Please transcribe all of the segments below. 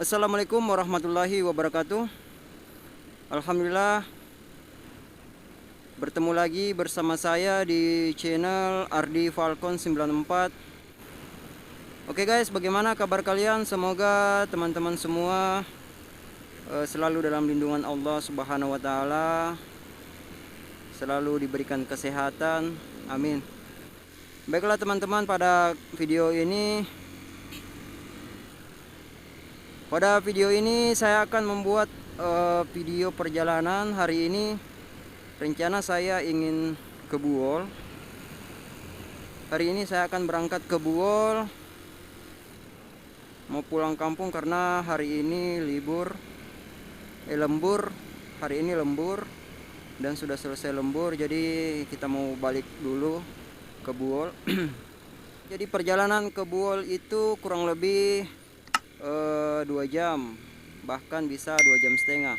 Assalamualaikum warahmatullahi wabarakatuh. Alhamdulillah, bertemu lagi bersama saya di channel Ardi Falcon 94. Oke guys, bagaimana kabar kalian? Semoga teman-teman semua selalu dalam lindungan Allah Subhanahu wa taala, selalu diberikan kesehatan. Amin. Baiklah teman-teman, pada video ini saya akan membuat video perjalanan. Hari ini rencana saya ingin ke Buol. Hari ini saya akan berangkat ke Buol, mau pulang kampung karena hari ini lembur. Hari ini lembur dan sudah selesai lembur, jadi kita mau balik dulu ke Buol. Jadi perjalanan ke Buol itu kurang lebih 2 jam, bahkan bisa 2,5 jam.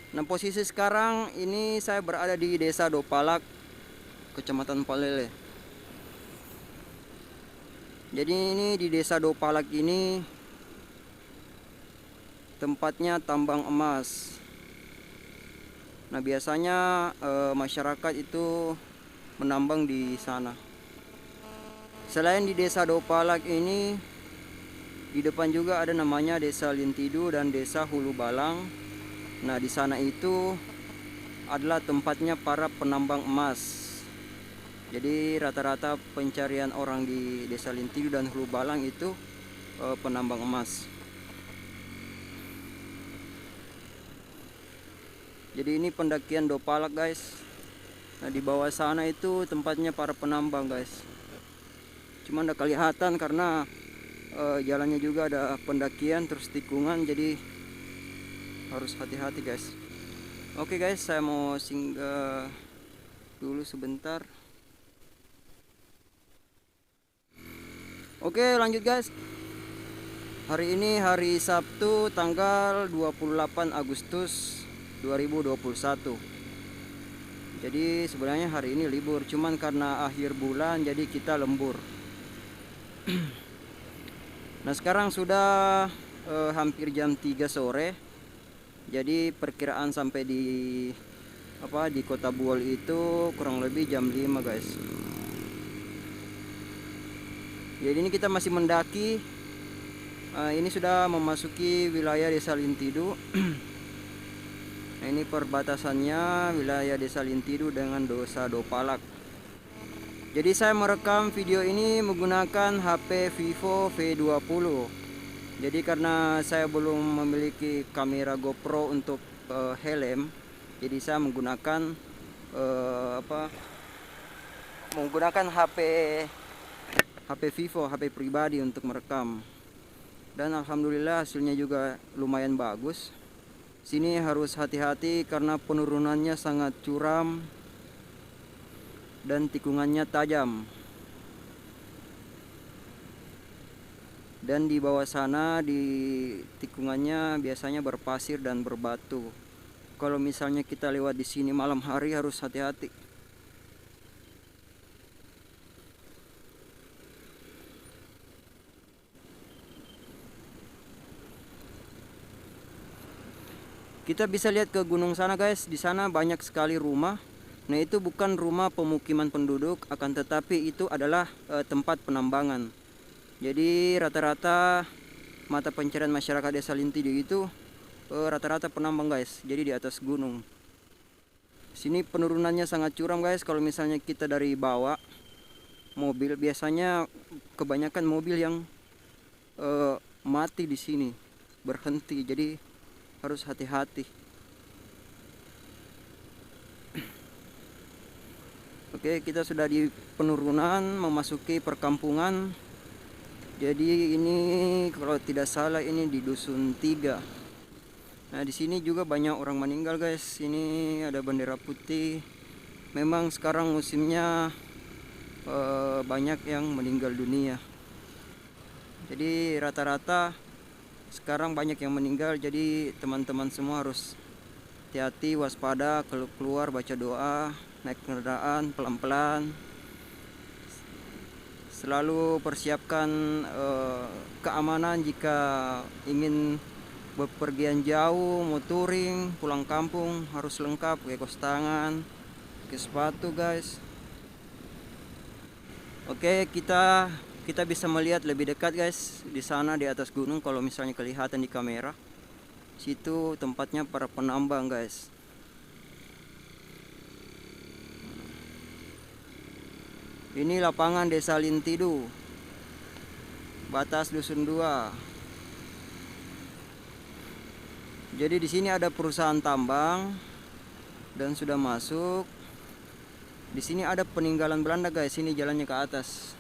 Nah, posisi sekarang ini saya berada di Desa Dopalak, Kecamatan Palele. Jadi ini di Desa Dopalak ini tempatnya tambang emas. Nah, biasanya masyarakat itu menambang di sana. Selain di Desa Dopalak ini, di depan juga ada namanya Desa Lintidu dan Desa Hulu Balang. Nah, di sana itu adalah tempatnya para penambang emas. Jadi rata-rata pencarian orang di Desa Lintidu dan Hulu Balang itu penambang emas. Jadi ini pendakian Dopalak guys. Nah, di bawah sana itu tempatnya para penambang guys. Cuma nggak kelihatan karena jalannya juga ada pendakian terus tikungan, jadi harus hati-hati guys. Oke guys, saya mau singgah dulu sebentar. Oke, lanjut guys. Hari ini hari Sabtu tanggal 28 Agustus 2021. Jadi sebenarnya hari ini libur, cuman karena akhir bulan jadi kita lembur. Nah, sekarang sudah hampir jam 3 sore. Jadi perkiraan sampai di Kota Buol itu kurang lebih jam 5 guys. Jadi ini kita masih mendaki. Ini sudah memasuki wilayah Desa Lintidu. Nah, ini perbatasannya wilayah Desa Lintidu dengan Desa Dopalak. Jadi saya merekam video ini menggunakan HP Vivo V20. Jadi karena saya belum memiliki kamera GoPro untuk helm, jadi saya menggunakan HP Vivo, HP pribadi untuk merekam. Dan alhamdulillah hasilnya juga lumayan bagus. Sini harus hati-hati karena penurunannya sangat curam dan tikungannya tajam. Dan di bawah sana di tikungannya biasanya berpasir dan berbatu. Kalau misalnya kita lewat di sini malam hari harus hati-hati. Kita bisa lihat ke gunung sana guys. Di sana banyak sekali rumah. Nah, itu bukan rumah pemukiman penduduk, akan tetapi itu adalah tempat penambangan. Jadi rata-rata mata pencarian masyarakat Desa Lintidu itu rata-rata penambang guys. Jadi di atas gunung. Sini penurunannya sangat curam guys. Kalau misalnya kita dari bawah mobil, biasanya kebanyakan mobil yang mati di sini, berhenti. Jadi harus hati-hati. Oke, kita sudah di penurunan memasuki perkampungan. Jadi ini kalau tidak salah ini di Dusun 3. Nah, di sini juga banyak orang meninggal guys. Ini ada bendera putih. Memang sekarang musimnya banyak yang meninggal dunia. Jadi rata-rata sekarang banyak yang meninggal. Jadi teman-teman semua harus hati-hati, waspada, keluar baca doa, naik kendaraan pelan-pelan. Selalu persiapkan keamanan jika ingin bepergian jauh, mau touring, pulang kampung harus lengkap, pakai kaos tangan, pakai sepatu guys. Oke, kita bisa melihat lebih dekat guys di sana di atas gunung. Kalau misalnya kelihatan di kamera, situ tempatnya para penambang guys. Ini lapangan Desa Lintidu, batas Dusun 2. Jadi di sini ada perusahaan tambang dan sudah masuk. Di sini ada peninggalan Belanda guys. Ini jalannya ke atas.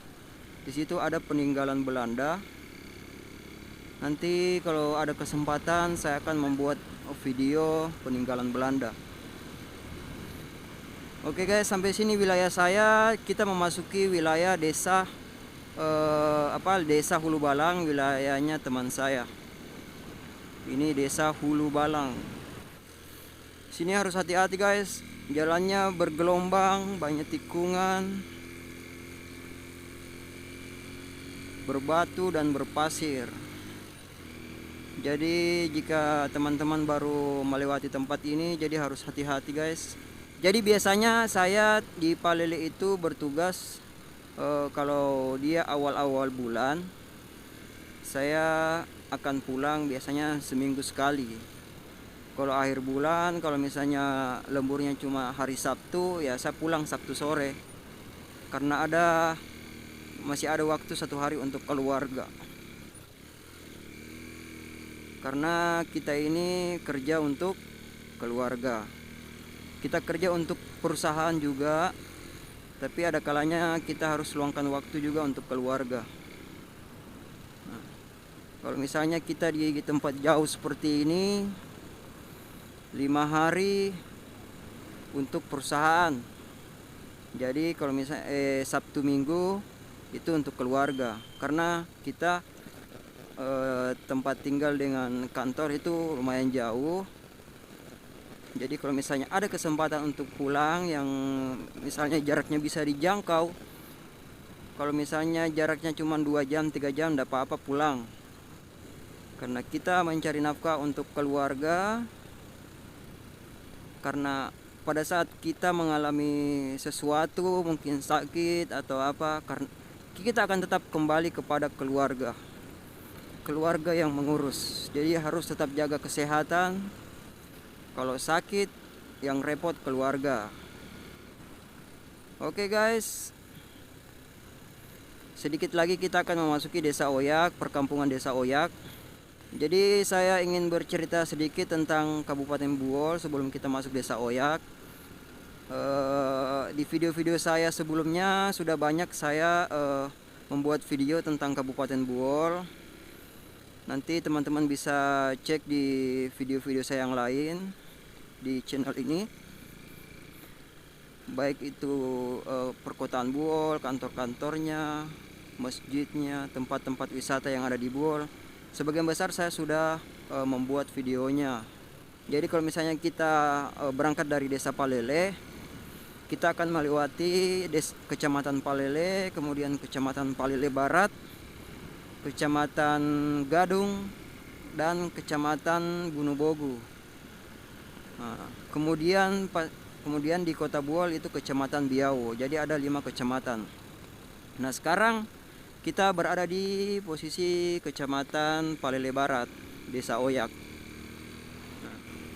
Di situ ada peninggalan Belanda. Nanti kalau ada kesempatan saya akan membuat video peninggalan Belanda. Oke guys, sampai sini wilayah saya. Kita memasuki wilayah desa Desa Hulu Balang, wilayahnya teman saya. Ini Desa Hulu Balang. Sini harus hati-hati guys. Jalannya bergelombang, banyak tikungan, berbatu dan berpasir. Jadi jika teman-teman baru melewati tempat ini, jadi harus hati-hati guys. Jadi biasanya saya di Palele itu bertugas kalau dia awal-awal bulan, saya akan pulang biasanya seminggu sekali. Kalau akhir bulan, kalau misalnya lemburnya cuma hari Sabtu, ya saya pulang Sabtu sore. Karena masih ada waktu 1 hari untuk keluarga. Karena kita ini kerja untuk keluarga. Kita kerja untuk perusahaan juga, tapi ada kalanya kita harus luangkan waktu juga untuk keluarga. Nah, kalau misalnya kita di tempat jauh seperti ini, 5 hari untuk perusahaan. Jadi kalau misalnya Sabtu Minggu itu untuk keluarga. Karena kita tempat tinggal dengan kantor itu lumayan jauh. Jadi kalau misalnya ada kesempatan untuk pulang yang misalnya jaraknya bisa dijangkau, kalau misalnya jaraknya cuma 2 jam 3 jam tidak apa-apa pulang. Karena kita mencari nafkah untuk keluarga. Karena pada saat kita mengalami sesuatu, mungkin sakit atau apa, karena kita akan tetap kembali kepada keluarga yang mengurus. Jadi harus tetap jaga kesehatan. Kalau sakit, yang repot keluarga. Oke guys, sedikit lagi kita akan memasuki Desa Oyak, perkampungan Desa Oyak. Jadi saya ingin bercerita sedikit tentang Kabupaten Buol sebelum kita masuk Desa Oyak. Di video-video saya sebelumnya sudah banyak saya membuat video tentang Kabupaten Buol. Nanti teman-teman bisa cek di video-video saya yang lain di channel ini, baik itu perkotaan Buol, kantor-kantornya, masjidnya, tempat-tempat wisata yang ada di Buol. Sebagian besar saya sudah membuat videonya. Jadi kalau misalnya kita berangkat dari Desa Palele, kita akan melewati Kecamatan Palele, kemudian Kecamatan Palele Barat, Kecamatan Gadung, dan Kecamatan Bunubogu. Nah, kemudian di Kota Buol itu Kecamatan Biau. Jadi ada 5 kecamatan. Nah sekarang kita berada di posisi Kecamatan Palele Barat, Desa Oyak.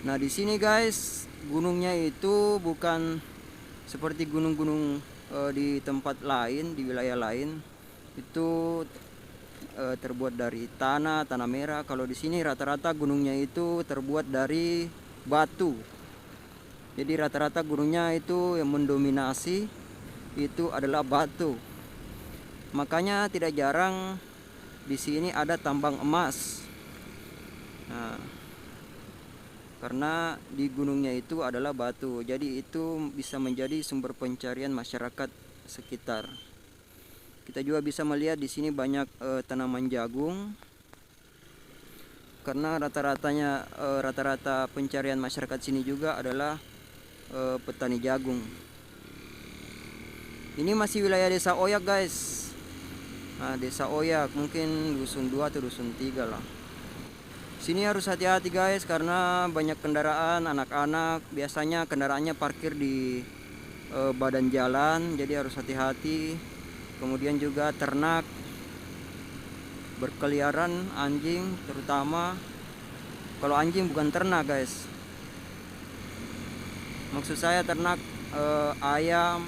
Nah di sini guys, gunungnya itu bukan seperti gunung-gunung di tempat lain, di wilayah lain. Itu terbuat dari tanah merah. Kalau di sini rata-rata gunungnya itu terbuat dari batu. Jadi rata-rata gunungnya itu yang mendominasi itu adalah batu. Makanya tidak jarang di sini ada tambang emas. Nah, karena di gunungnya itu adalah batu. Jadi itu bisa menjadi sumber pencarian masyarakat sekitar. Kita juga bisa melihat di sini banyak tanaman jagung. Karena rata-rata pencarian masyarakat sini juga adalah petani jagung. Ini masih wilayah Desa Oyak guys. Nah, desa Oyak mungkin dusun 2 atau dusun 3 lah. Sini harus hati-hati guys karena banyak kendaraan, anak-anak biasanya kendaraannya parkir di badan jalan, jadi harus hati-hati. Kemudian juga ternak berkeliaran, anjing terutama. Kalau anjing bukan ternak guys, maksud saya ternak ayam,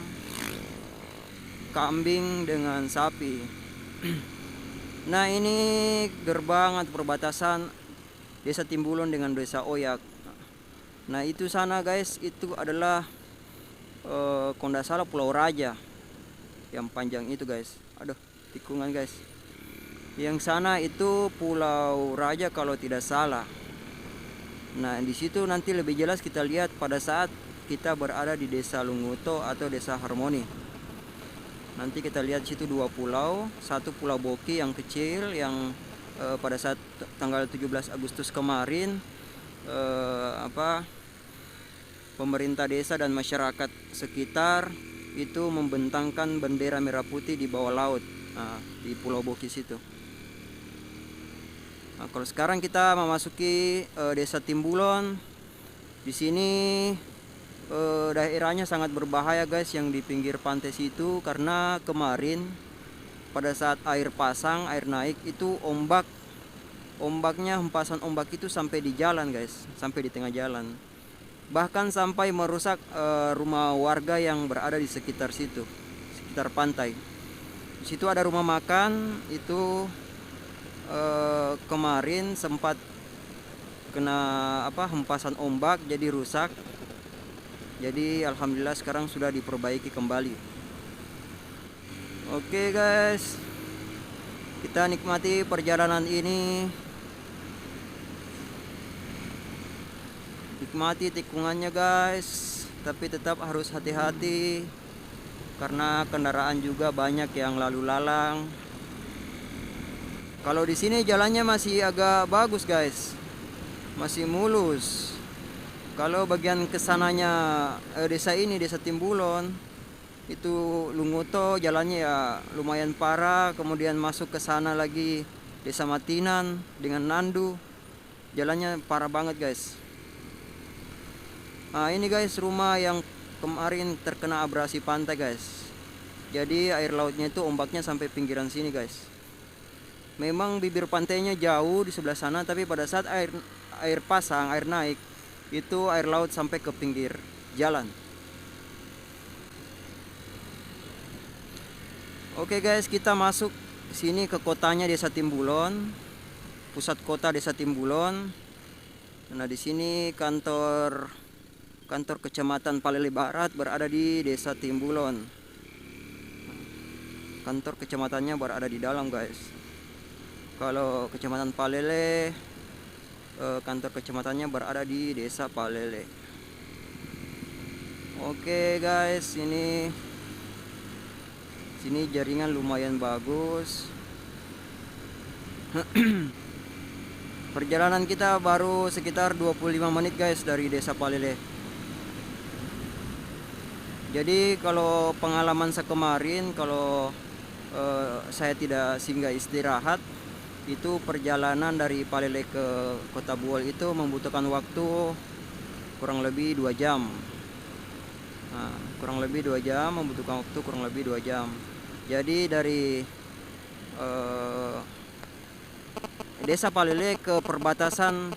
kambing dengan sapi. Nah, ini gerbang atau perbatasan Desa Timbulon dengan Desa Oyak. Nah, itu sana guys, itu adalah kalau nggak salah Pulau Raja yang panjang itu guys. Aduh, tikungan guys. Yang sana itu Pulau Raja kalau tidak salah. Nah, di situ nanti lebih jelas kita lihat pada saat kita berada di Desa Lunguto atau Desa Harmoni. Nanti kita lihat situ 2 pulau, satu Pulau Boki yang kecil yang pada saat tanggal 17 Agustus kemarin pemerintah desa dan masyarakat sekitar itu membentangkan bendera merah putih di bawah laut, di Pulau Boki situ. Nah, kalau sekarang kita memasuki Desa Timbulon, di sini daerahnya sangat berbahaya guys yang di pinggir pantai situ, karena kemarin pada saat air pasang, air naik itu ombaknya, hempasan ombak itu sampai di jalan guys, sampai di tengah jalan, bahkan sampai merusak rumah warga yang berada di sekitar situ, sekitar pantai. Di situ ada rumah makan itu kemarin sempat kena hempasan ombak jadi rusak. Jadi alhamdulillah sekarang sudah diperbaiki kembali. Oke guys, kita nikmati perjalanan ini. Nikmati tikungannya guys, tapi tetap harus hati-hati karena kendaraan juga banyak yang lalu lalang. Kalau di sini jalannya masih agak bagus guys, masih mulus. Kalau bagian kesananya desa ini, Desa Timbulon, itu Lunguto, jalannya ya lumayan parah. Kemudian masuk ke sana lagi Desa Matinan dengan Nandu, jalannya parah banget guys. Nah, ini guys rumah yang kemarin terkena abrasi pantai guys. Jadi air lautnya itu ombaknya sampai pinggiran sini guys. Memang bibir pantainya jauh di sebelah sana, tapi pada saat air pasang, air naik, itu air laut sampai ke pinggir jalan. Oke guys, kita masuk sini ke kotanya Desa Timbulon, pusat kota Desa Timbulon. Nah, di sini kantor Kecamatan Palele Barat berada di Desa Timbulon. Kantor kecamatannya berada di dalam guys. Kalau Kecamatan Palele, kantor kecamatannya berada di Desa Palele. Oke guys, sini jaringan lumayan bagus. Perjalanan kita baru sekitar 25 menit guys dari Desa Palele. Jadi kalau pengalaman sekemarin, kalau saya tidak singgah istirahat, itu perjalanan dari Palele ke Kota Buol itu membutuhkan waktu kurang lebih 2 jam. Nah, kurang lebih 2 jam, membutuhkan waktu kurang lebih 2 jam. Jadi dari Desa Palele ke perbatasan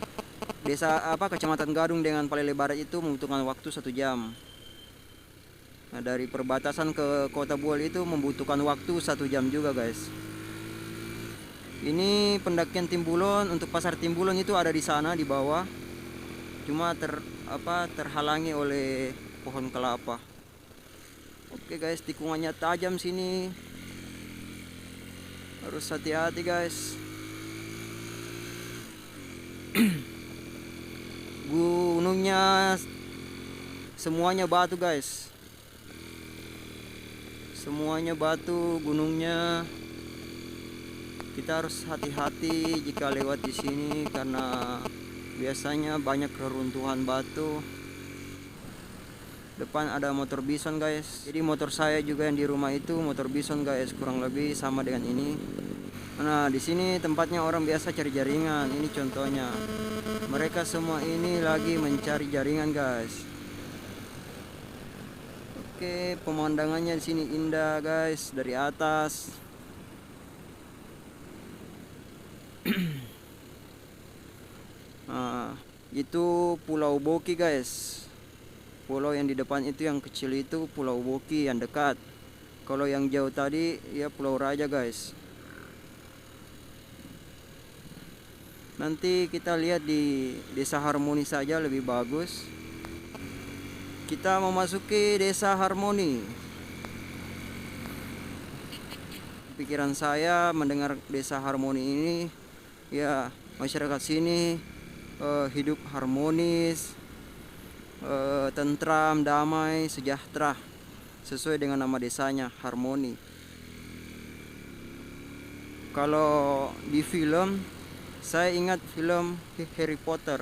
Kecamatan Gadung dengan Palele Barat itu membutuhkan waktu 1 jam. Nah, dari perbatasan ke Kota Buol itu membutuhkan waktu 1 jam juga guys. Ini pendakian Timbulon. Untuk pasar Timbulon itu ada di sana di bawah, cuma terhalangi oleh pohon kelapa. Oke guys, tikungannya tajam sini, harus hati-hati guys. Gunungnya semuanya batu guys, semuanya batu gunungnya. Kita harus hati-hati jika lewat di sini karena biasanya banyak reruntuhan batu. Depan ada motor bison guys. Jadi motor saya juga yang di rumah itu motor bison guys, kurang lebih sama dengan ini. Nah, di sini tempatnya orang biasa cari jaringan. Ini contohnya. Mereka semua ini lagi mencari jaringan guys. Oke, pemandangannya di sini indah guys dari atas. Nah, itu Pulau Boki guys. Pulau yang di depan itu yang kecil itu Pulau Boki yang dekat. Kalau yang jauh tadi ya Pulau Raja guys. Nanti kita lihat di Desa Harmoni saja lebih bagus. Kita memasuki Desa Harmoni. Pikiran saya mendengar Desa Harmoni ini, ya masyarakat sini hidup harmonis, tentram, damai, sejahtera, sesuai dengan nama desanya, Harmoni. Kalau di film, saya ingat film Harry Potter.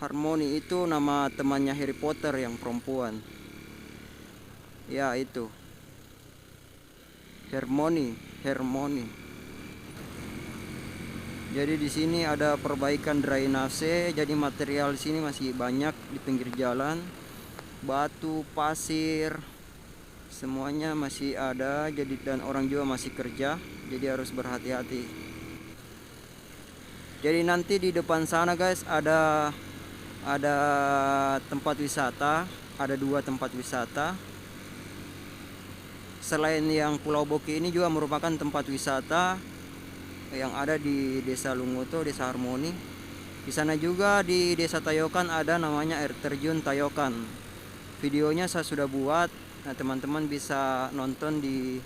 Harmoni itu nama temannya Harry Potter yang perempuan. Ya itu. Hermione. Jadi di sini ada perbaikan drainase, jadi material di sini masih banyak di pinggir jalan. Batu, pasir, semuanya masih ada, jadi dan orang juga masih kerja, jadi harus berhati-hati. Jadi nanti di depan sana guys ada tempat wisata, ada 2 tempat wisata. Selain yang Pulau Boki ini juga merupakan tempat wisata yang ada di Desa Lungoto, Desa Harmoni. Di sana juga di Desa Tayokan ada namanya air terjun Tayokan. Videonya saya sudah buat. Nah, teman-teman bisa nonton di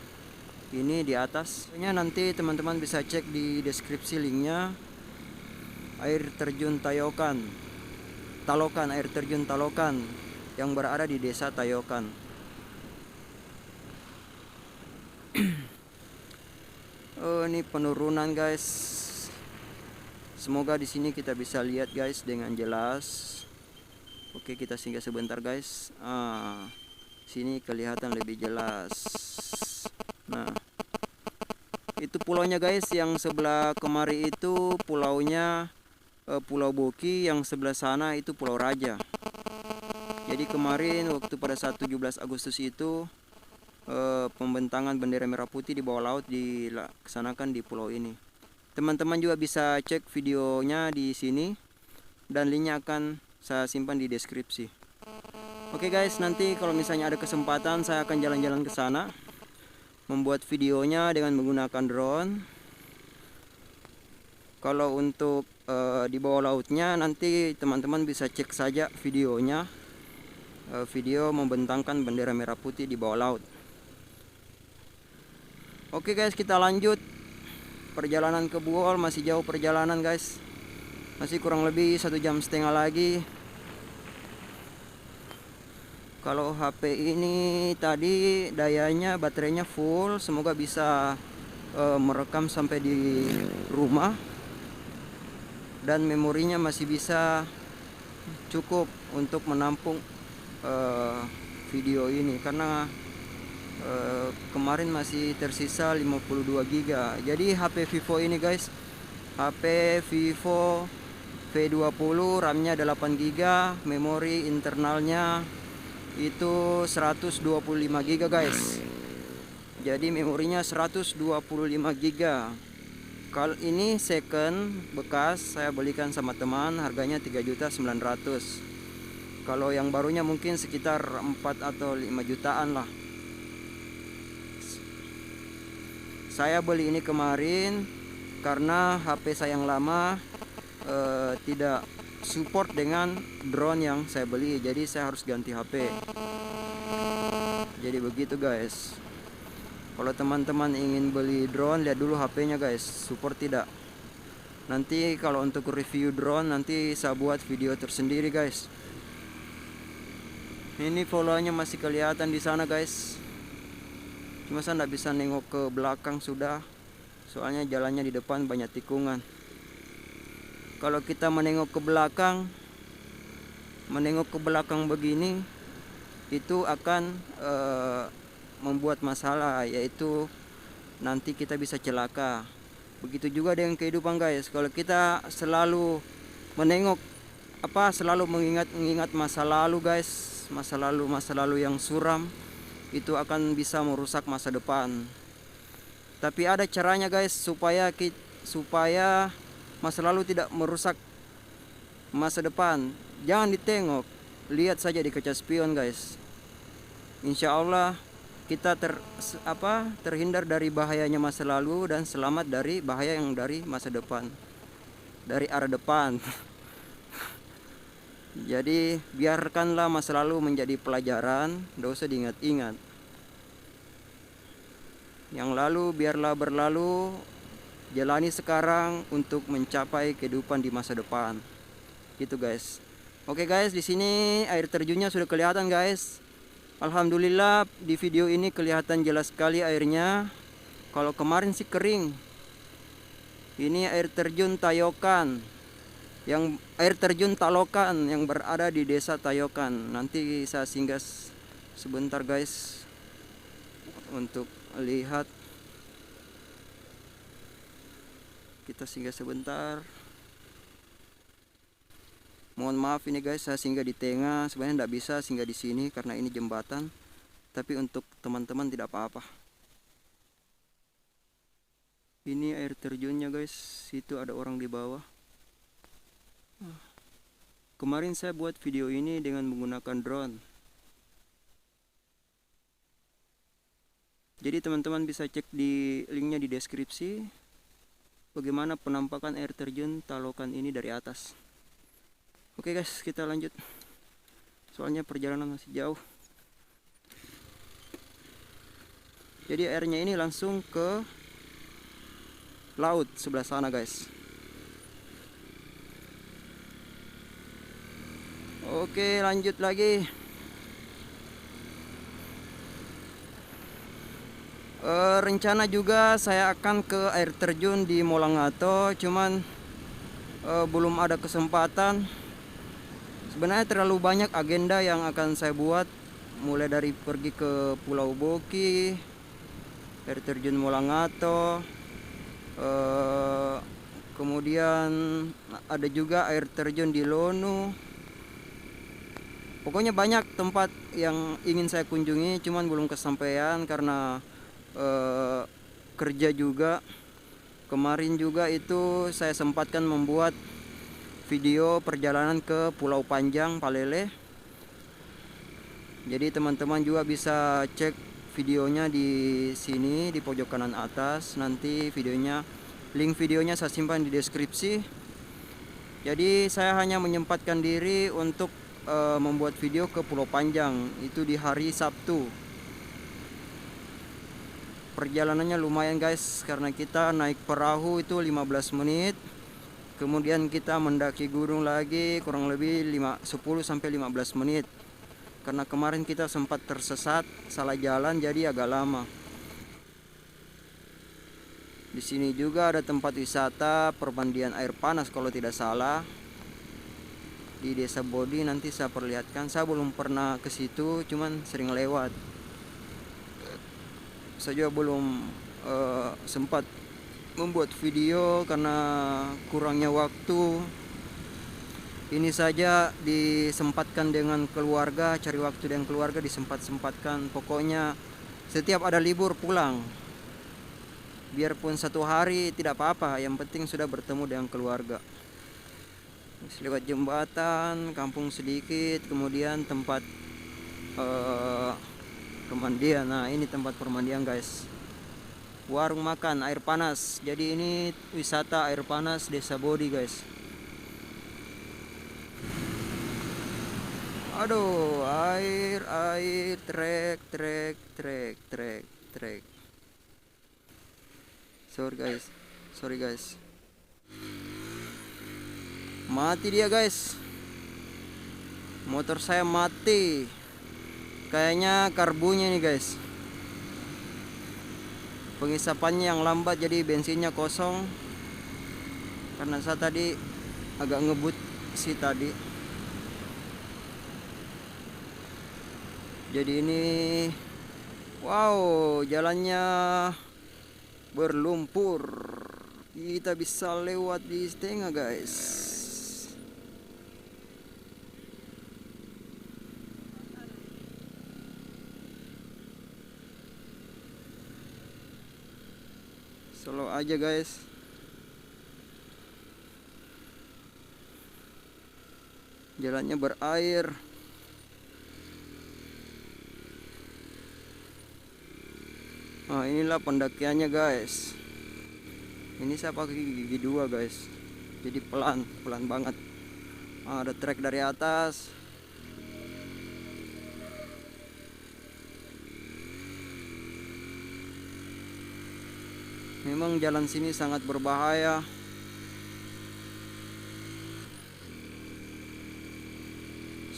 atas. Nanti teman-teman bisa cek di deskripsi linknya. Air terjun Tayokan. Air terjun Talokan yang berada di Desa Tayokan. Oh, ini penurunan guys. Semoga di sini kita bisa lihat guys dengan jelas. Oke, kita singgah sebentar guys. Sini kelihatan lebih jelas. Nah, itu pulaunya guys. Yang sebelah kemari itu pulaunya Pulau Boki, yang sebelah sana itu Pulau Raja. Jadi kemarin waktu pada saat 17 Agustus itu pembentangan bendera merah putih di bawah laut dilaksanakan di pulau ini. Teman-teman juga bisa cek videonya di sini dan linknya akan saya simpan di deskripsi. Oke guys, nanti kalau misalnya ada kesempatan saya akan jalan-jalan ke sana, membuat videonya dengan menggunakan drone. Kalau untuk di bawah lautnya nanti teman-teman bisa cek saja videonya, video membentangkan bendera merah putih di bawah laut. Oke guys, kita lanjut perjalanan ke Buol. Masih jauh perjalanan guys, masih kurang lebih 1,5 jam lagi. Kalau HP ini tadi dayanya, baterainya full, semoga bisa merekam sampai di rumah, dan memorinya masih bisa cukup untuk menampung video ini, karena kemarin masih tersisa 52 GB. Jadi HP Vivo ini guys, HP Vivo V20, RAM-nya 8 GB, memori internalnya itu 125 GB guys. Jadi memorinya 125 GB. Kalau ini second bekas, saya belikan sama teman, harganya 3.900.000. Kalau yang barunya mungkin sekitar 4 atau 5 jutaan lah. Saya beli ini kemarin karena HP saya yang lama tidak support dengan drone yang saya beli, jadi saya harus ganti HP. Jadi begitu guys. Kalau teman-teman ingin beli drone, lihat dulu HP-nya guys, support tidak. Nanti kalau untuk review drone nanti saya buat video tersendiri guys. Ini follow-nya masih kelihatan di sana guys. Cuma saya nggak bisa nengok ke belakang sudah, soalnya jalannya di depan banyak tikungan. Kalau kita menengok ke belakang, menengok ke belakang begini itu akan membuat masalah, yaitu nanti kita bisa celaka. Begitu juga dengan kehidupan guys. Kalau kita selalu menengok selalu mengingat masa lalu guys, masa lalu yang suram, itu akan bisa merusak masa depan. Tapi ada caranya guys supaya masa lalu tidak merusak masa depan. Jangan ditengok, lihat saja di kaca spion guys. Insya Allah kita terhindar dari bahayanya masa lalu dan selamat dari bahaya yang dari masa depan, dari arah depan. Jadi biarkanlah masa lalu menjadi pelajaran, tidak usah diingat-ingat. Yang lalu biarlah berlalu, jalani sekarang untuk mencapai kehidupan di masa depan. Gitu guys. Oke guys, di sini air terjunnya sudah kelihatan guys. Alhamdulillah di video ini kelihatan jelas sekali airnya. Kalau kemarin sih kering. Ini air terjun Tayokan, air terjun Talokan yang berada di desa Tayokan. Nanti saya singgah sebentar guys untuk lihat. Kita singgah sebentar. Mohon maaf ini guys, saya singgah di tengah. Sebenarnya tidak bisa singgah di sini karena ini jembatan. Tapi untuk teman-teman tidak apa-apa. Ini air terjunnya guys. Situ ada orang di bawah. Kemarin saya buat video ini dengan menggunakan drone. Jadi teman-teman bisa cek di linknya di deskripsi bagaimana penampakan air terjun Talokan ini dari atas. Oke guys, kita lanjut. Soalnya perjalanan masih jauh. Jadi airnya ini langsung ke laut sebelah sana guys. Oke, lanjut lagi. Rencana juga saya akan ke air terjun di Molangato, cuman belum ada kesempatan. Sebenarnya terlalu banyak agenda yang akan saya buat, mulai dari pergi ke Pulau Boki, air terjun Molangato, kemudian ada juga air terjun di Lonu. Pokoknya banyak tempat yang ingin saya kunjungi, cuman belum kesampaian karena kerja juga. Kemarin juga itu saya sempatkan membuat video perjalanan ke Pulau Panjang, Palele. Jadi teman-teman juga bisa cek videonya di sini di pojok kanan atas. Nanti link videonya saya simpan di deskripsi. Jadi saya hanya menyempatkan diri untuk membuat video ke Pulau Panjang itu di hari Sabtu. Perjalanannya lumayan guys, karena kita naik perahu itu 15 menit. Kemudian kita mendaki gunung lagi kurang lebih 10-15 menit. Karena kemarin kita sempat tersesat, salah jalan jadi agak lama. Di sini juga ada tempat wisata permandian air panas kalau tidak salah. Di Desa Bodi, nanti saya perlihatkan. Saya belum pernah ke situ, cuman sering lewat. Saya juga belum sempat membuat video karena kurangnya waktu. Ini saja disempatkan dengan keluarga, cari waktu dengan keluarga disempat-sempatkan. Pokoknya setiap ada libur pulang. Biarpun 1 hari tidak apa-apa, yang penting sudah bertemu dengan keluarga. Lewat jembatan, kampung sedikit, kemudian tempat permandian. Nah, ini tempat permandian guys. Warung makan air panas. Jadi ini wisata air panas Desa Bodi guys. Aduh, air trek. Sorry guys. Mati dia guys. Motor saya mati. Kayaknya karbunya nih guys. Pengisapannya yang lambat jadi bensinnya kosong. Karena saya tadi agak ngebut sih tadi. Jadi ini wow, jalannya berlumpur. Kita bisa lewat di setengah, guys. Slow aja, guys. Jalannya berair. Nah, inilah pendakiannya, guys. Ini saya pakai gigi dua, guys. Jadi pelan banget. Ada trek dari atas. Memang jalan sini sangat berbahaya.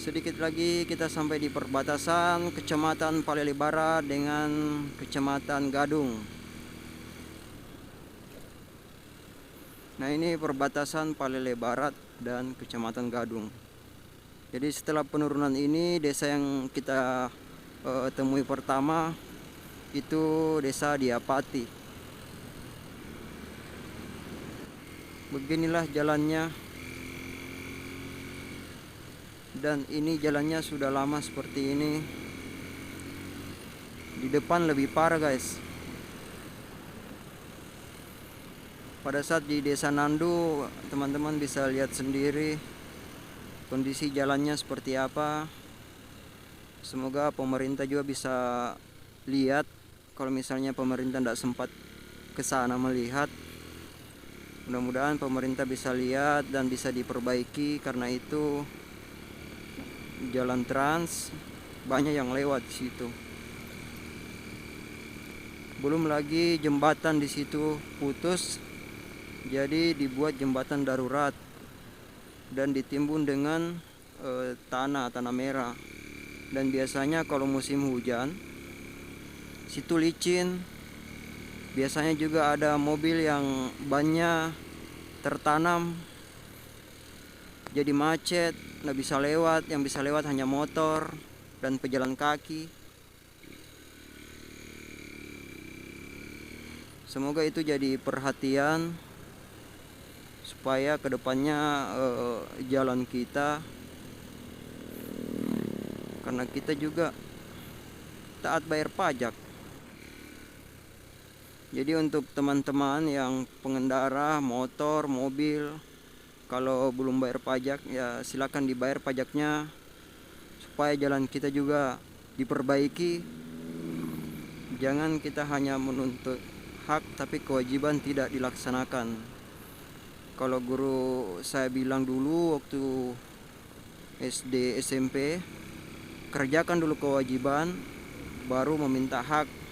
Sedikit lagi kita sampai di perbatasan Kecamatan Palele Barat dengan Kecamatan Gadung. Nah, ini perbatasan Palele Barat dan Kecamatan Gadung. Jadi setelah penurunan ini, desa yang kita temui pertama itu Desa Diapati. Beginilah jalannya. Dan ini jalannya sudah lama seperti ini. Di depan lebih parah, guys. Pada saat di Desa Nandu, teman-teman bisa lihat sendiri kondisi jalannya seperti apa. Semoga pemerintah juga bisa lihat. Kalau misalnya pemerintah tidak sempat ke sana melihat, mudah-mudahan pemerintah bisa lihat dan bisa diperbaiki. Karena itu jalan trans banyak yang lewat di situ. Belum lagi jembatan di situ putus, jadi dibuat jembatan darurat dan ditimbun dengan tanah merah. Dan biasanya kalau musim hujan, situ licin. Biasanya juga ada mobil yang bannya tertanam, jadi macet, nggak bisa lewat. Yang bisa lewat hanya motor dan pejalan kaki. Semoga itu jadi perhatian supaya kedepannya jalan kita, karena kita juga taat bayar pajak. Jadi untuk teman-teman yang pengendara motor, mobil, kalau belum bayar pajak ya silakan dibayar pajaknya supaya jalan kita juga diperbaiki. Jangan kita hanya menuntut hak tapi kewajiban tidak dilaksanakan. Kalau guru saya bilang dulu waktu SD SMP, kerjakan dulu kewajiban baru meminta hak.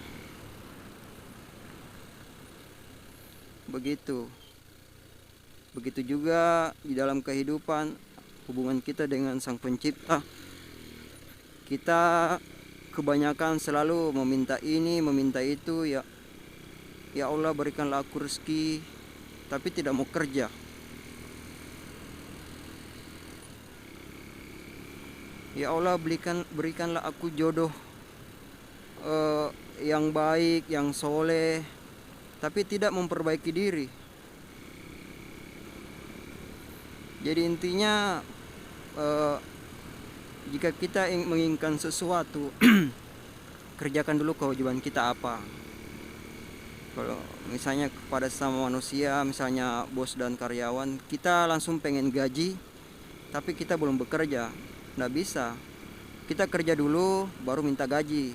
Begitu juga di dalam kehidupan, hubungan kita dengan Sang Pencipta. Kita kebanyakan selalu meminta ini, meminta itu, ya Allah berikanlah aku rezeki, tapi tidak mau kerja. Ya Allah berikanlah aku jodoh yang baik, yang soleh, tapi tidak memperbaiki diri. Jadi intinya jika kita menginginkan sesuatu, kerjakan dulu kewajiban kita apa. Kalau misalnya kepada sama manusia, misalnya bos dan karyawan, kita langsung pengen gaji tapi kita belum bekerja, nggak bisa. Kita kerja dulu baru minta gaji.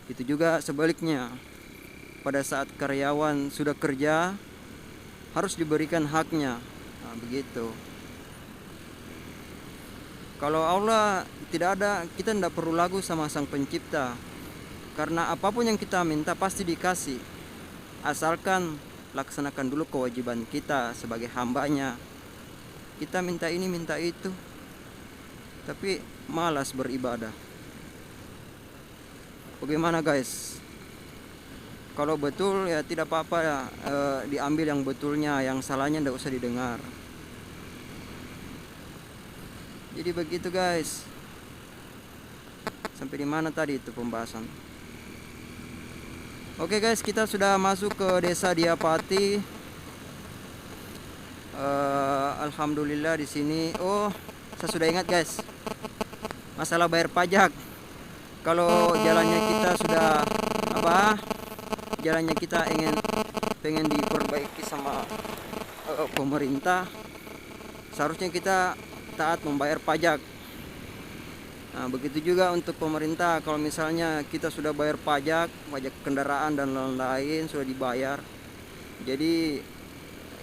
Itu juga sebaliknya, pada saat karyawan sudah kerja harus diberikan haknya. Nah, begitu. Kalau Allah tidak ada, kita tidak perlu lagu sama Sang Pencipta. Karena apapun yang kita minta pasti dikasih. Asalkan laksanakan dulu kewajiban kita sebagai hambanya. Kita minta ini, minta itu, tapi malas beribadah. Bagaimana, guys? Kalau betul ya tidak apa-apa ya, diambil yang betulnya, yang salahnya tidak usah didengar. Jadi begitu, guys. Sampai di mana tadi itu pembahasan? Oke guys, kita sudah masuk ke desa Diapati. Alhamdulillah di sini. Oh, saya sudah ingat guys, masalah bayar pajak. Kalau jalannya kita sudah apa? Jalannya kita pengen diperbaiki sama pemerintah, seharusnya kita taat membayar pajak. Nah, begitu juga untuk pemerintah. Kalau misalnya kita sudah bayar pajak kendaraan dan lain-lain sudah dibayar, jadi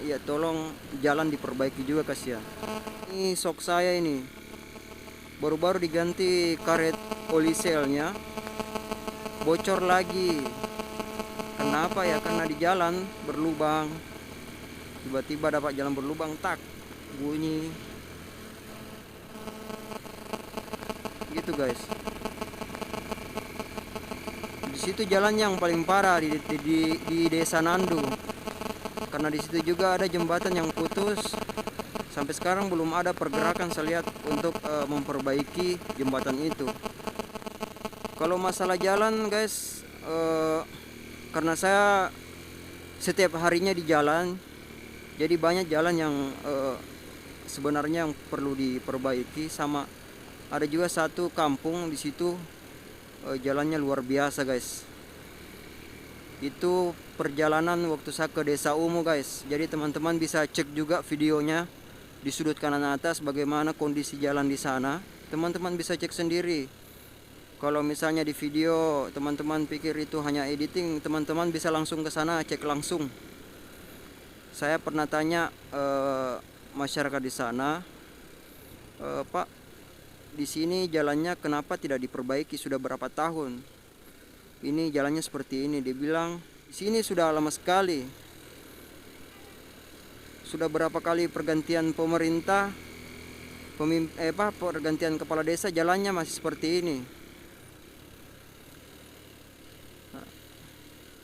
ya tolong jalan diperbaiki juga, kasihan. Ini sok saya ini baru-baru diganti karet oli selnya, bocor lagi. Kenapa ya? Karena di jalan berlubang, tiba-tiba dapat jalan berlubang, tak bunyi gitu guys. Di situ jalan yang paling parah di desa Nandu, karena di situ juga ada jembatan yang putus. Sampai sekarang belum ada pergerakan saya lihat untuk memperbaiki jembatan itu. Kalau masalah jalan guys, karena saya setiap harinya di jalan, jadi banyak jalan yang sebenarnya yang perlu diperbaiki. Sama ada juga satu kampung di situ jalannya luar biasa guys. Itu perjalanan waktu saya ke Desa Umu guys. Jadi teman-teman bisa cek juga videonya di sudut kanan atas bagaimana kondisi jalan di sana. Teman-teman bisa cek sendiri. Kalau misalnya di video teman-teman pikir itu hanya editing, teman-teman bisa langsung ke sana cek langsung. Saya pernah tanya masyarakat di sana, Pak, di sini jalannya kenapa tidak diperbaiki? Sudah berapa tahun ini jalannya seperti ini? Dia bilang di sini sudah lama sekali. Sudah berapa kali pergantian pemerintah, pergantian kepala desa, jalannya masih seperti ini.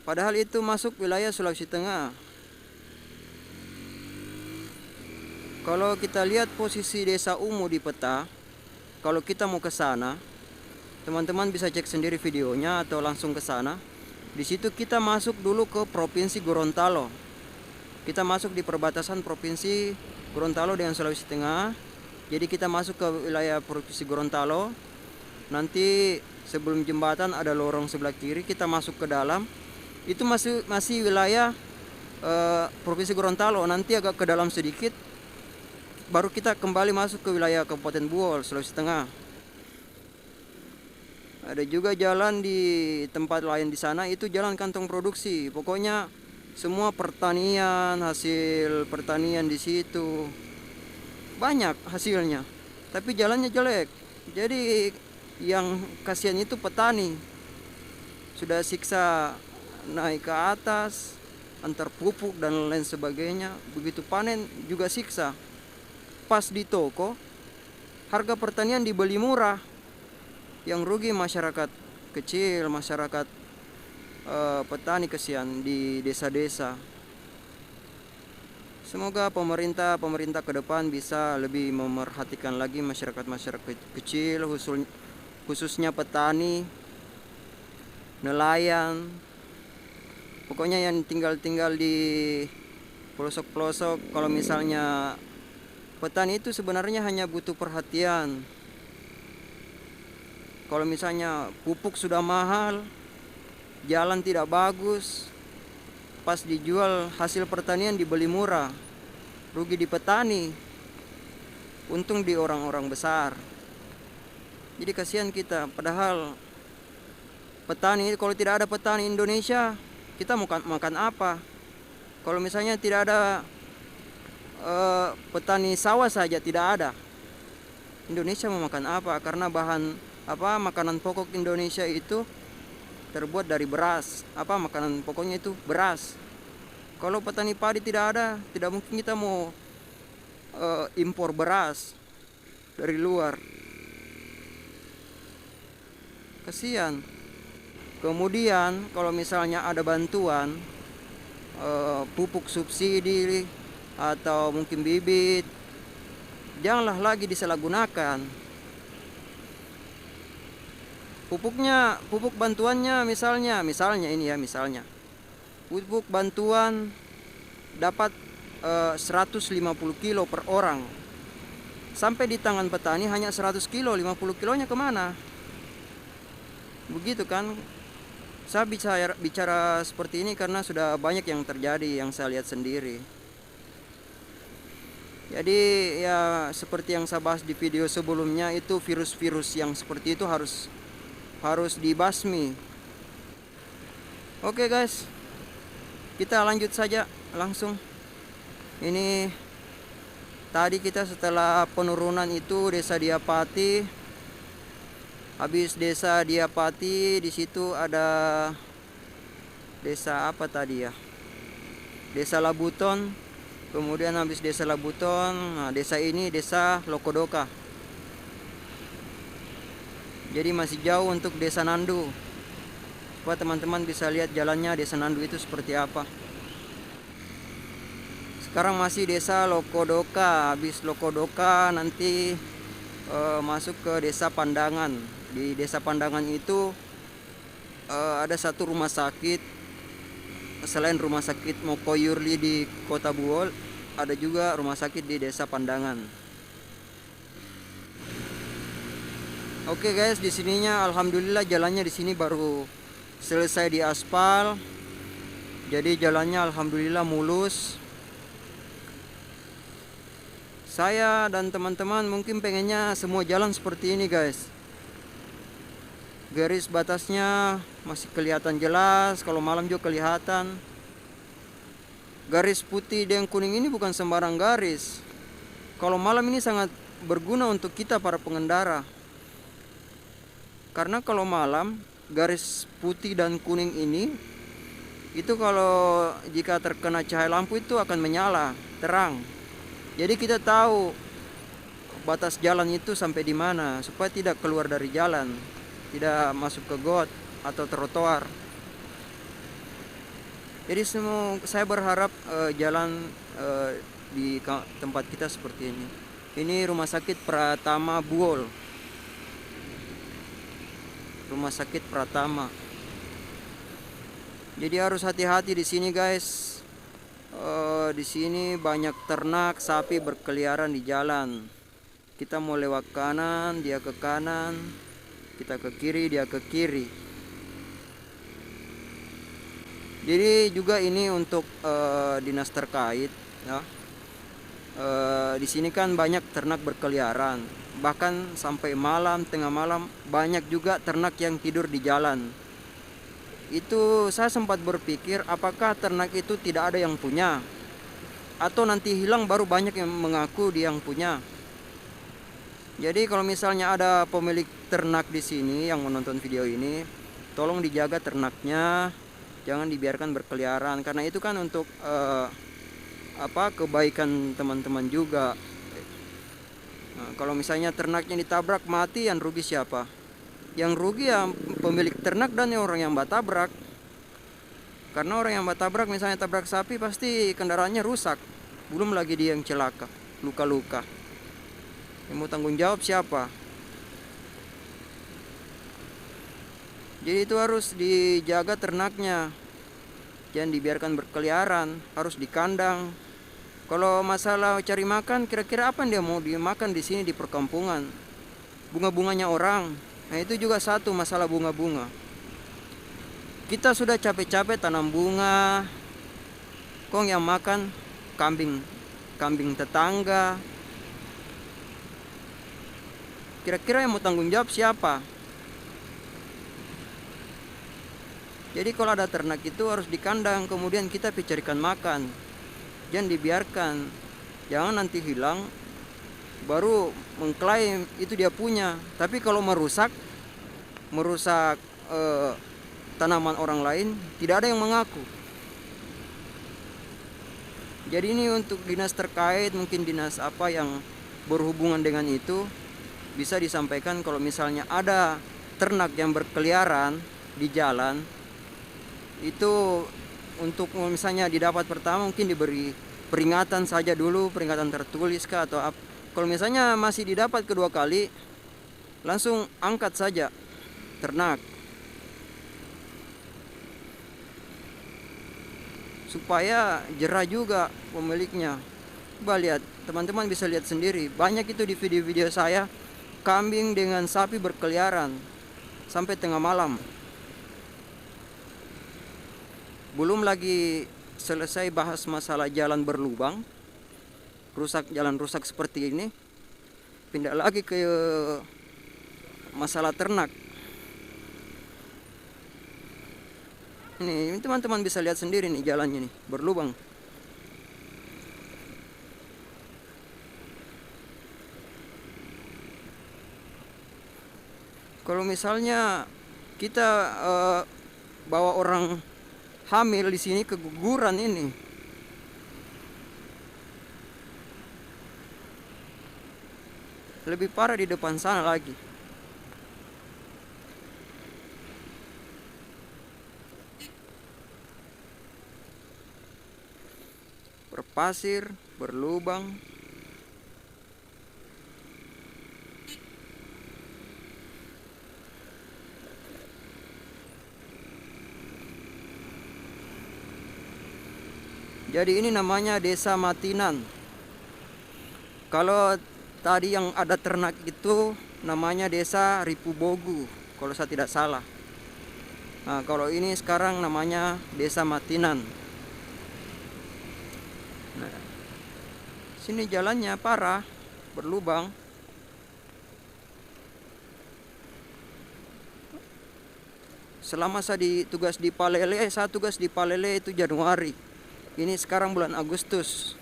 Padahal itu masuk wilayah Sulawesi Tengah. Kalau kita lihat posisi Desa Umu di peta, kalau kita mau ke sana, teman-teman bisa cek sendiri videonya atau langsung ke sana. Di situ kita masuk dulu ke Provinsi Gorontalo. Kita masuk di perbatasan Provinsi Gorontalo dengan Sulawesi Tengah. Jadi kita masuk ke wilayah Provinsi Gorontalo. Nanti sebelum jembatan ada lorong sebelah kiri, kita masuk ke dalam. Itu masih wilayah Provinsi Gorontalo. Nanti agak ke dalam sedikit, baru kita kembali masuk ke wilayah Kabupaten Buol, Sulawesi Tengah. Ada juga jalan di tempat lain di sana, itu jalan kantong produksi. Pokoknya semua pertanian, hasil pertanian di situ banyak hasilnya, tapi jalannya jelek. Jadi yang kasihan itu petani, sudah siksa naik ke atas, antar pupuk dan lain sebagainya. Begitu panen juga siksa. Pas di toko, harga pertanian dibeli murah. Yang rugi masyarakat kecil, masyarakat petani, kesian di desa-desa. Semoga pemerintah ke depan bisa lebih memerhatikan lagi masyarakat kecil, khususnya petani, nelayan. Pokoknya yang tinggal di pelosok-pelosok. Kalau misalnya petani itu sebenarnya hanya butuh perhatian. Kalau misalnya pupuk sudah mahal, jalan tidak bagus, pas dijual hasil pertanian dibeli murah, rugi di petani, untung di orang-orang besar. Jadi kasihan kita. Padahal petani, kalau tidak ada petani Indonesia, kita makan apa? Kalau misalnya tidak ada petani sawah saja tidak ada, Indonesia mau makan apa? Karena makanan pokok Indonesia itu terbuat dari beras. Makanan pokoknya itu beras. Kalau petani padi tidak ada, tidak mungkin kita mau impor beras dari luar. Kasihan. Kemudian kalau misalnya ada bantuan pupuk subsidi atau mungkin bibit, janganlah lagi disalahgunakan. Pupuk bantuannya misalnya ini ya, misalnya pupuk bantuan dapat 150 kilo per orang. Sampai di tangan petani hanya 100 kilo, 50 kilonya kemana? Begitu kan. Saya bicara seperti ini karena sudah banyak yang terjadi, yang saya lihat sendiri. Jadi ya seperti yang saya bahas di video sebelumnya, itu virus-virus yang seperti itu harus dibasmi. Oke guys, kita lanjut saja langsung. Ini tadi kita setelah penurunan itu Desa Diapati. Habis Desa Diapati, di situ ada desa apa tadi ya? Desa Labuton. Kemudian habis Desa Labuton, nah desa ini Desa Lokodoka. Jadi masih jauh untuk Desa Nandu. Supaya teman-teman bisa lihat jalannya Desa Nandu itu seperti apa. Sekarang masih Desa Lokodoka. Habis Lokodoka nanti masuk ke Desa Pandangan. Di Desa Pandangan itu ada satu rumah sakit. Selain rumah sakit Mokoyurli di Kota Buol, ada juga rumah sakit di Desa Pandangan. Oke guys, di sininya alhamdulillah jalannya di sini baru selesai di aspal. Jadi jalannya alhamdulillah mulus. Saya dan teman-teman mungkin pengennya semua jalan seperti ini guys. Garis batasnya masih kelihatan jelas, kalau malam juga kelihatan. Garis putih dan kuning ini bukan sembarang garis. Kalau malam ini sangat berguna untuk kita para pengendara. Karena kalau malam garis putih dan kuning ini itu kalau jika terkena cahaya lampu itu akan menyala, terang. Jadi kita tahu batas jalan itu sampai di mana supaya tidak keluar dari jalan, tidak masuk ke got atau trotoar. Jadi saya berharap jalan di tempat kita seperti ini. Ini Rumah Sakit Pratama Buol. Rumah Sakit Pratama. Jadi harus hati-hati di sini guys. Di sini banyak ternak sapi berkeliaran di jalan. Kita mau lewat kanan, dia ke kanan. Kita ke kiri, dia ke kiri. Jadi juga ini untuk dinas terkait ya. Di sini kan banyak ternak berkeliaran. Bahkan sampai malam, tengah malam banyak juga ternak yang tidur di jalan. Itu saya sempat berpikir apakah ternak itu tidak ada yang punya, atau nanti hilang baru banyak yang mengaku dia yang punya. Jadi kalau misalnya ada pemilik ternak di sini yang menonton video ini, tolong dijaga ternaknya, jangan dibiarkan berkeliaran karena itu kan untuk kebaikan teman-teman juga. Nah, kalau misalnya ternaknya ditabrak mati, yang rugi siapa? Yang rugi ya pemilik ternak dan orang yang batabrak. Karena orang yang batabrak misalnya tabrak sapi pasti kendaraannya rusak. Belum lagi dia yang celaka, luka-luka. Yang mau tanggung jawab siapa? Jadi itu harus dijaga ternaknya. Jangan dibiarkan berkeliaran, harus dikandang. Kalau masalah cari makan, kira-kira apa yang dia mau dimakan di sini di perkampungan? Bunga-bunganya orang. Nah itu juga satu masalah bunga-bunga. Kita sudah capek-capek tanam bunga, kok yang makan kambing tetangga. Kira-kira yang mau tanggung jawab siapa? Jadi kalau ada ternak itu harus dikandang, kemudian kita carikan makan. Jangan dibiarkan. Jangan nanti hilang baru mengklaim itu dia punya. Tapi kalau merusak tanaman orang lain, tidak ada yang mengaku. Jadi ini untuk dinas terkait, mungkin dinas apa yang berhubungan dengan itu, bisa disampaikan kalau misalnya ada ternak yang berkeliaran di jalan, itu untuk misalnya didapat pertama mungkin diberi peringatan saja dulu, peringatan tertulis kah atau apa. Kalau misalnya masih didapat kedua kali, langsung angkat saja ternak, supaya jerah juga pemiliknya. Coba lihat, teman-teman bisa lihat sendiri, banyak itu di video-video saya, kambing dengan sapi berkeliaran sampai tengah malam. Belum lagi selesai bahas masalah jalan berlubang, jalan rusak seperti ini, pindah lagi ke masalah ternak. Ini teman-teman bisa lihat sendiri nih, jalannya nih berlubang. Kalau misalnya kita bawa orang hamil di sini keguguran ini, lebih parah di depan sana lagi. Berpasir, berlubang. Jadi ini namanya Desa Matinan. Kalau tadi yang ada ternak itu namanya Desa Ripubogu, kalau saya tidak salah. Nah, kalau ini sekarang namanya Desa Matinan. Nah, sini jalannya parah, berlubang. Selama saya tugas di Palele, saya tugas di Palele itu Januari. Ini sekarang bulan Agustus.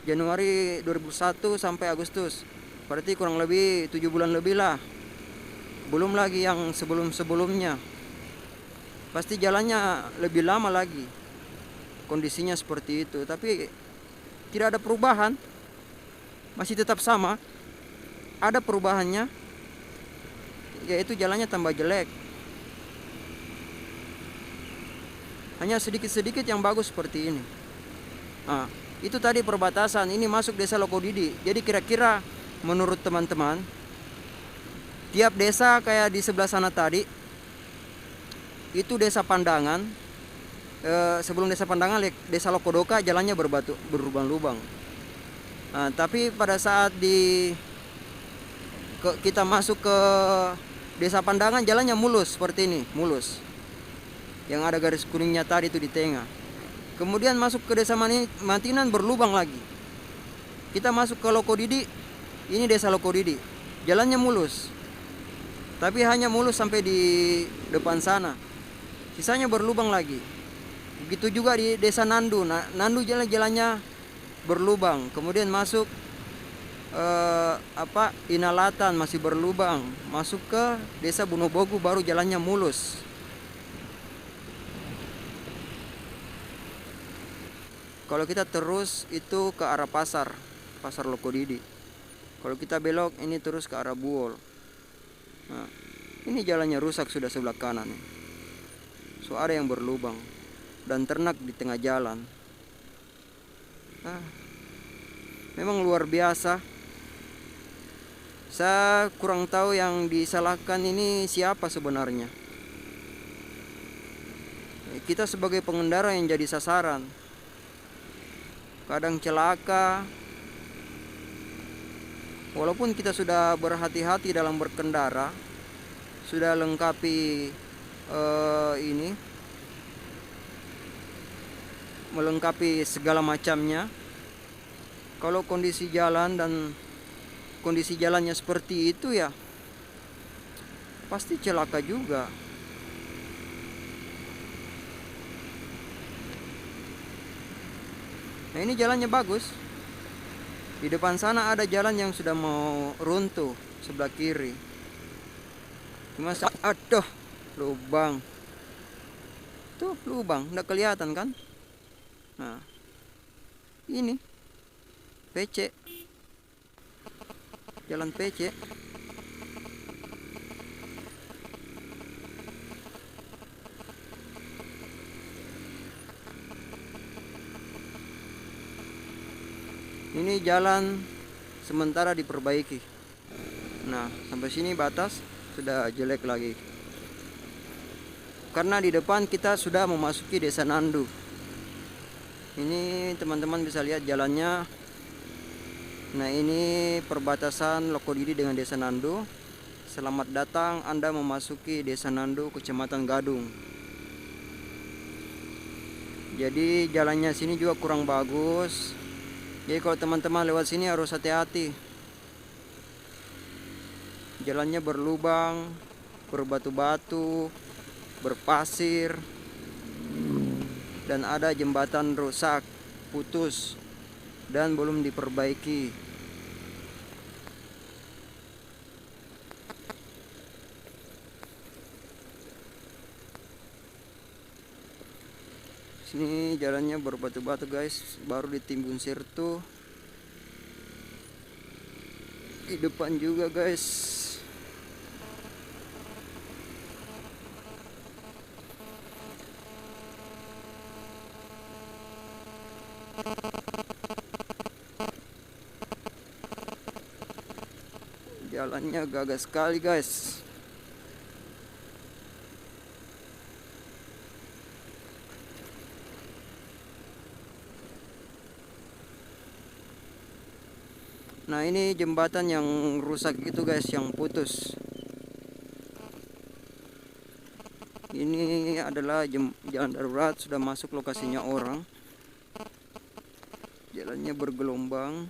Januari 2001 sampai Agustus. Berarti kurang lebih 7 bulan lebih lah. Belum lagi yang sebelum-sebelumnya. Pasti jalannya lebih lama lagi. Kondisinya seperti itu. Tapi tidak ada perubahan. Masih tetap sama. Ada perubahannya, yaitu jalannya tambah jelek. Hanya sedikit-sedikit yang bagus seperti ini. Nah, itu tadi perbatasan, ini masuk desa Lokodidi. Jadi kira-kira menurut teman-teman, tiap desa kayak di sebelah sana tadi, itu desa Pandangan. Sebelum desa Pandangan, desa Lokodoka jalannya berlubang-lubang. Nah, tapi pada saat kita masuk ke desa Pandangan, jalannya mulus seperti ini, mulus. Yang ada garis kuningnya tadi itu di tengah. Kemudian masuk ke desa Matinan berlubang lagi. Kita masuk ke Lokodidi, ini desa Lokodidi, jalannya mulus. Tapi hanya mulus sampai di depan sana. Sisanya berlubang lagi. Begitu juga di desa Nandu. Nandu jalannya berlubang. Kemudian masuk Inalatan masih berlubang. Masuk ke desa Bunobogu baru jalannya mulus. Kalau kita terus itu ke arah pasar Lokodidi. Kalau kita belok ini terus ke arah Buol. Nah, ini jalannya rusak sudah sebelah kanan. So ada yang berlubang dan ternak di tengah jalan. Nah, memang luar biasa. Saya kurang tahu yang disalahkan ini siapa sebenarnya. Kita sebagai pengendara yang jadi sasaran. Kadang celaka. Walaupun kita sudah berhati-hati dalam berkendara, sudah lengkapi melengkapi segala macamnya. Kalau kondisi jalan dan kondisi jalannya seperti itu ya pasti celaka juga. Nah, ini jalannya bagus. Di depan sana ada jalan yang sudah mau runtuh sebelah kiri. Cuma aduh, lubang. Tuh lubang, nggak kelihatan kan? Nah, ini PC, jalan PC. Ini jalan sementara diperbaiki. Nah, sampai sini batas sudah jelek lagi. karena di depan kita sudah memasuki Desa Nandu. Ini teman-teman bisa lihat jalannya. Nah, ini perbatasan Lokodidi dengan Desa Nandu. Selamat datang Anda memasuki Desa Nandu, Kecamatan Gadung. Jadi jalannya sini juga kurang bagus. Jadi kalau teman-teman lewat sini harus hati-hati. Jalannya berlubang, berbatu-batu, berpasir, dan ada jembatan rusak, putus, dan belum diperbaiki. Sini jalannya berbatu-batu guys, baru ditimbun sirtu. Di depan juga guys. Jalannya gagah sekali guys. Nah, ini jembatan yang rusak itu guys, yang putus. Ini adalah jalan darurat, sudah masuk lokasinya orang. Jalannya bergelombang.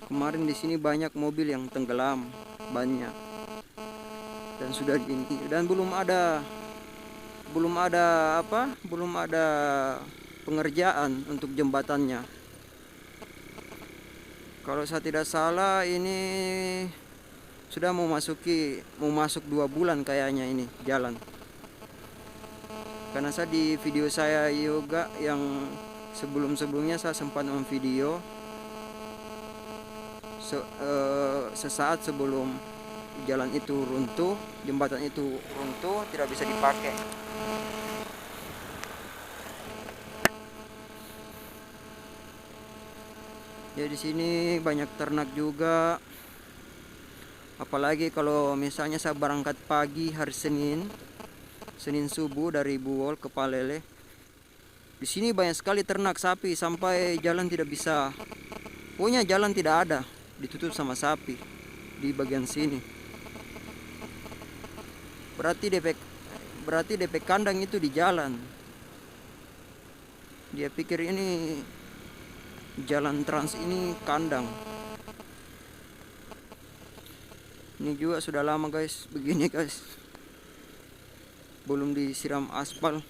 Kemarin di sini banyak mobil yang tenggelam, banyak. Dan sudah ini dan belum ada pengerjaan untuk jembatannya. Kalau saya tidak salah ini sudah mau masuk 2 bulan kayaknya ini jalan. Karena saya di video saya yoga yang sebelum-sebelumnya saya sempat memvideo sesaat sebelum jalan itu runtuh, jembatan itu runtuh, tidak bisa dipakai. Ya, di sini banyak ternak juga. Apalagi kalau misalnya saya berangkat pagi hari Senin subuh dari Buol ke Palele. Di sini banyak sekali ternak sapi sampai jalan tidak bisa. Pokoknya jalan tidak ada, ditutup sama sapi di bagian sini. Berarti DP kandang itu di jalan. Dia pikir ini jalan trans ini kandang. Ini juga sudah lama guys, begini guys. Belum disiram aspal.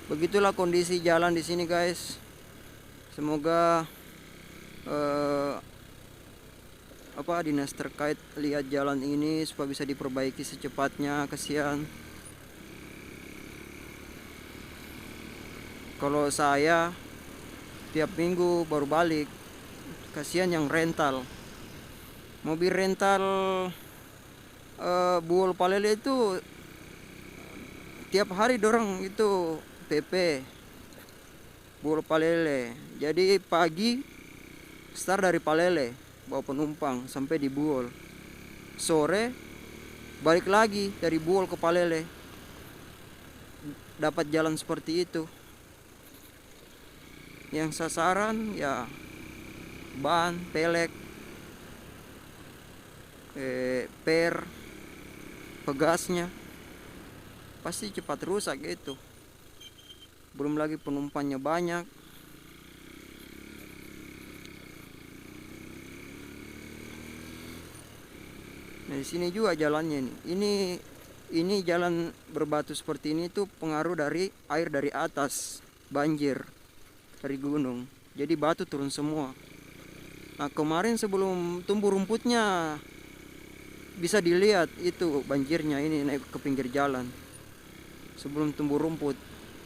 Begitulah kondisi jalan di sini guys. Semoga dinas terkait lihat jalan ini supaya bisa diperbaiki secepatnya. Kasihan. Kalau saya tiap minggu baru balik. Kasihan yang rental. Mobil rental Buol Palele itu tiap hari dorong itu PP Buol Palele. Jadi pagi start dari Palele bawa penumpang sampai di Buol. Sore balik lagi dari Buol ke Palele. Dapat jalan seperti itu. Yang sasaran ya ban, pelek, per, pegasnya pasti cepat rusak gitu. Belum lagi penumpangnya banyak. Nah, di sini juga jalannya nih. Ini jalan berbatu seperti ini tuh pengaruh dari air dari atas, banjir dari gunung. Jadi batu turun semua. Nah, kemarin sebelum tumbuh rumputnya bisa dilihat itu banjirnya ini naik ke pinggir jalan. Sebelum tumbuh rumput.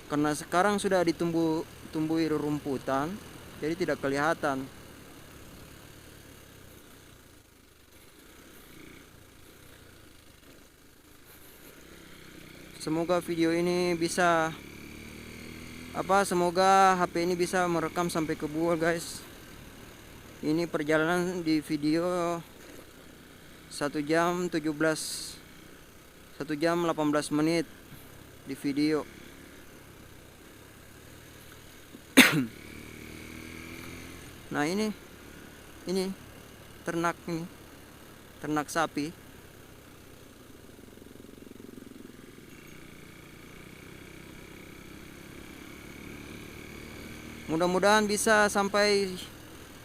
Karena sekarang sudah ditumbuhi rumputan, jadi tidak kelihatan. Semoga video ini bisa semoga HP ini bisa merekam sampai ke Buol guys. Ini perjalanan di video 1 jam 18 menit di video. Nah ini ternak sapi. Mudah-mudahan bisa sampai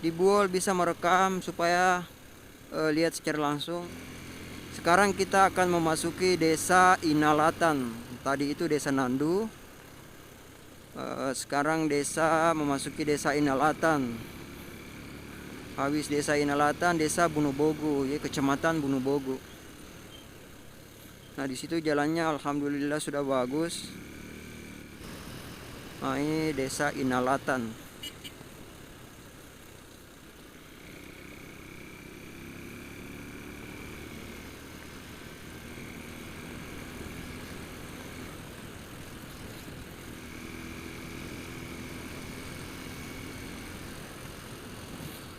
di Buol, bisa merekam supaya lihat secara langsung. Sekarang kita akan memasuki desa Inalatan. Tadi itu desa Nandu. Sekarang memasuki desa Inalatan. Habis desa Inalatan, desa Bunubogo, ya, kecamatan Bunubogo. Nah di situ jalannya alhamdulillah sudah bagus. Nah ini desa Inalatan.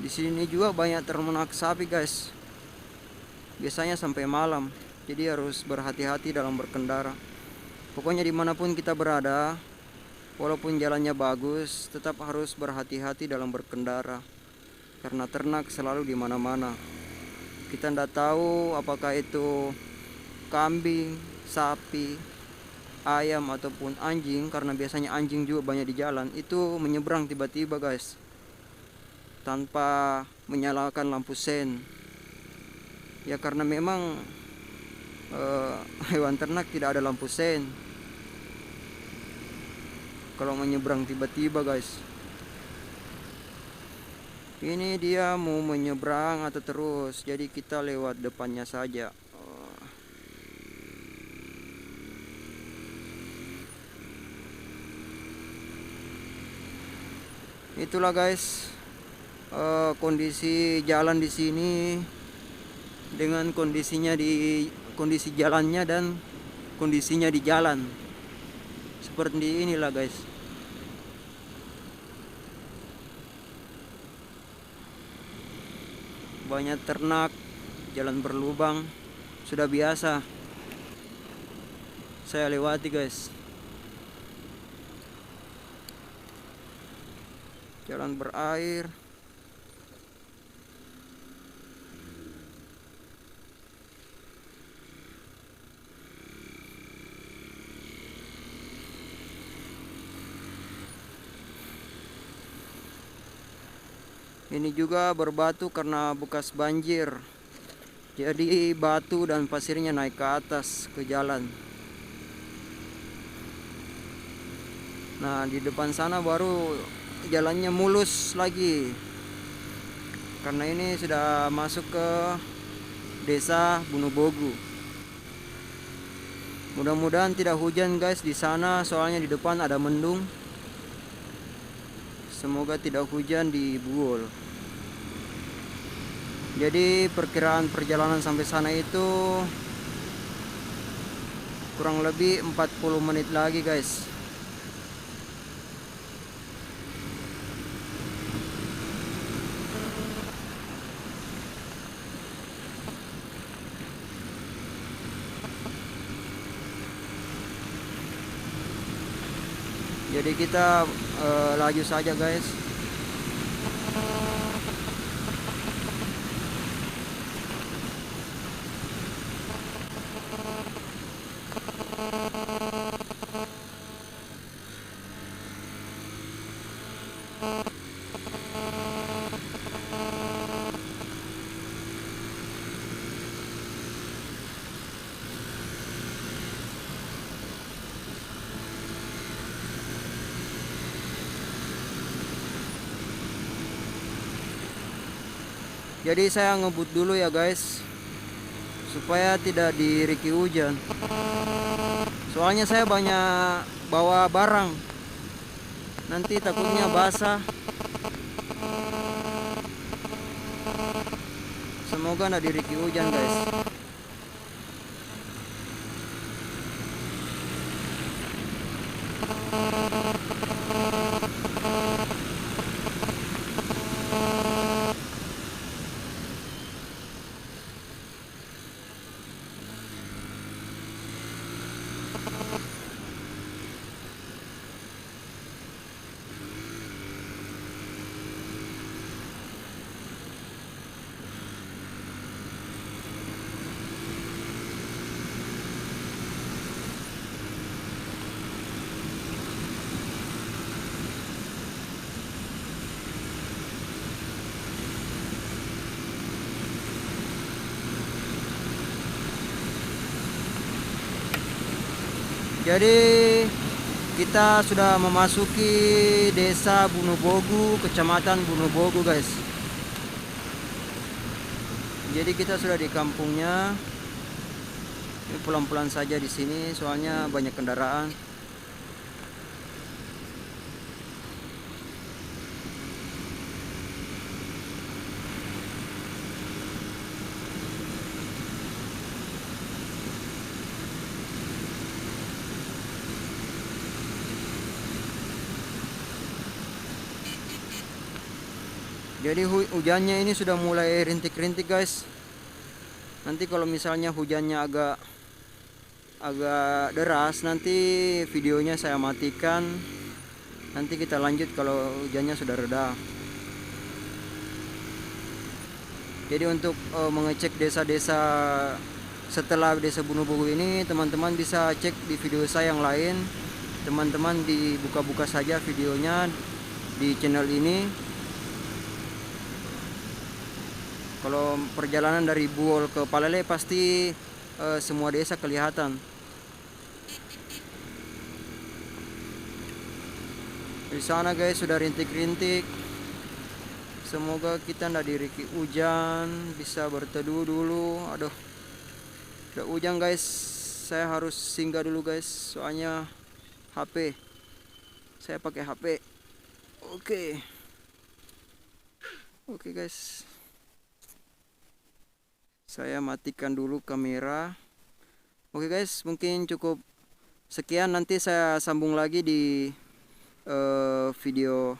Di sini juga banyak ternak sapi guys. Biasanya sampai malam. Jadi harus berhati-hati dalam berkendara. Pokoknya dimanapun kita berada, walaupun jalannya bagus, tetap harus berhati-hati dalam berkendara. Karena ternak selalu di mana-mana. Kita tidak tahu apakah itu kambing, sapi, ayam ataupun anjing. Karena biasanya anjing juga banyak di jalan. Itu menyeberang tiba-tiba guys, tanpa menyalakan lampu sen. Ya karena memang hewan ternak tidak ada lampu sen kalau menyeberang tiba-tiba guys. Ini dia mau menyeberang atau terus, jadi kita lewat depannya saja. Itulah guys kondisi jalan di sini dengan kondisi jalannya dan kondisinya di jalan. Seperti inilah guys. Banyak ternak, jalan berlubang, sudah biasa saya lewati guys. Jalan berair. Ini juga berbatu karena bekas banjir. Jadi batu dan pasirnya naik ke atas ke jalan. Nah, di depan sana baru jalannya mulus lagi. Karena ini sudah masuk ke desa Bunubogo. Mudah-mudahan tidak hujan guys di sana, soalnya di depan ada mendung. Semoga tidak hujan di Buol. Jadi perkiraan perjalanan sampai sana itu kurang lebih 40 menit lagi guys. Jadi kita laju saja guys. Jadi saya ngebut dulu ya guys, supaya tidak diriki hujan. Soalnya saya banyak bawa barang, nanti takutnya basah. Semoga tidak diriki hujan guys. Jadi kita sudah memasuki desa Bunubogu, kecamatan Bunubogu guys. Jadi kita sudah di kampungnya. Ini pelan-pelan saja di sini, soalnya banyak kendaraan. Jadi hujannya ini sudah mulai rintik-rintik guys. Nanti kalau misalnya hujannya agak deras, nanti videonya saya matikan. Nanti kita lanjut kalau hujannya sudah reda. Jadi untuk mengecek desa-desa setelah desa Bunubogu ini, teman-teman bisa cek di video saya yang lain. Teman-teman dibuka-buka saja videonya di channel ini. Kalau perjalanan dari Buol ke Palele pasti semua desa kelihatan. Di sana guys sudah rintik-rintik. Semoga kita ndak diriki hujan, bisa berteduh dulu. Aduh, udah hujan guys. Saya harus singgah dulu guys, soalnya HP. Saya pakai HP. Oke. Oke guys. Saya matikan dulu kamera. Oke guys, mungkin cukup sekian. Nanti saya sambung lagi di video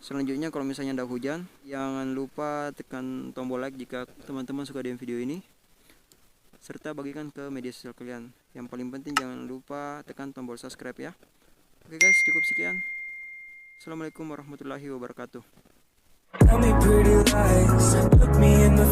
selanjutnya kalau misalnya ada hujan. Jangan lupa tekan tombol like jika teman-teman suka dengan video ini, serta bagikan ke media sosial kalian. Yang paling penting jangan lupa tekan tombol subscribe ya. Oke guys, cukup sekian. Assalamualaikum warahmatullahi wabarakatuh. Tell me pretty lies, look me in the